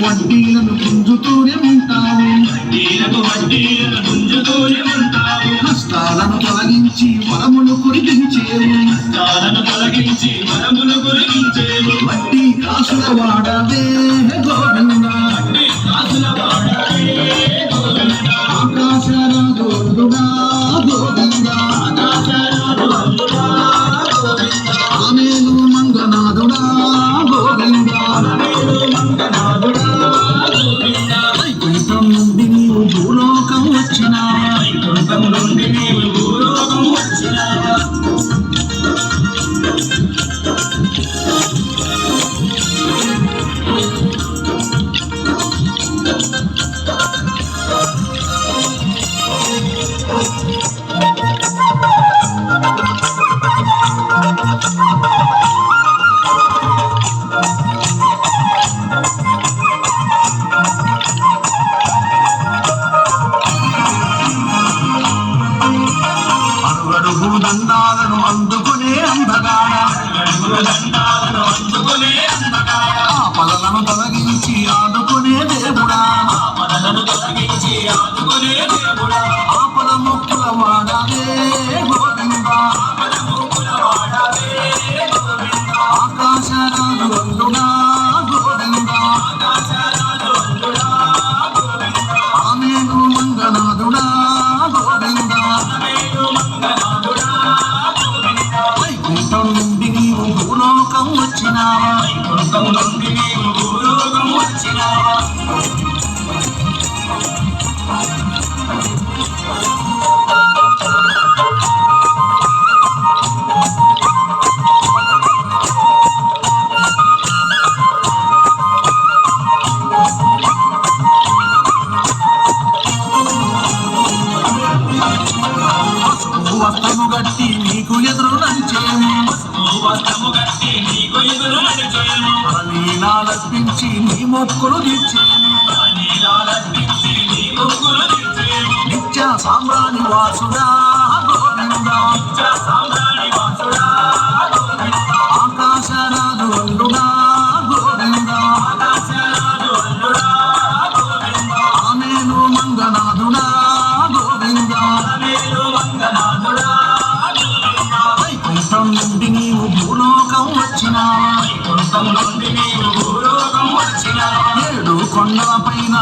వడ్డీలను గుంజుతూనే ఉంటావు కష్టాలను తొలగించి వరములు కురిపించేవు వడ్డీ కాసుల వాడవే గోవిందా ఆకాశరాజోరుడా గోవిందా ఆమేను మంగనాథుడా గోవిందా వైకుంఠం నుండి నీవు భూలోకం వచ్చినా దండాలను అందుకునే అందగాడ ఆపదలను తొలగించి ఆదుకునే దేవుడా ఆపద ముక్కుల వాడవే గోవిందా ఆకాశరాజు వందుడా గోవిందా ఆమేను మంగనాథుడా గోవిందా వైకుంఠం నుండి నీవు భూలోకం వచ్చినావా వస్త్రము గట్టి నీకు ఎదురు నడిచేము నీలాలర్పించి నీ మొక్కులు తీర్చేము నిత్య సామ్రాణి వాసుడా గోవిందా ఆకాశరాజు వందుడా గోవిందా ఆమేను మంగనాథుడా గోవిందా వైకుంఠం నుండి నీవు భూలోకం వచ్చినావా కొండల పైన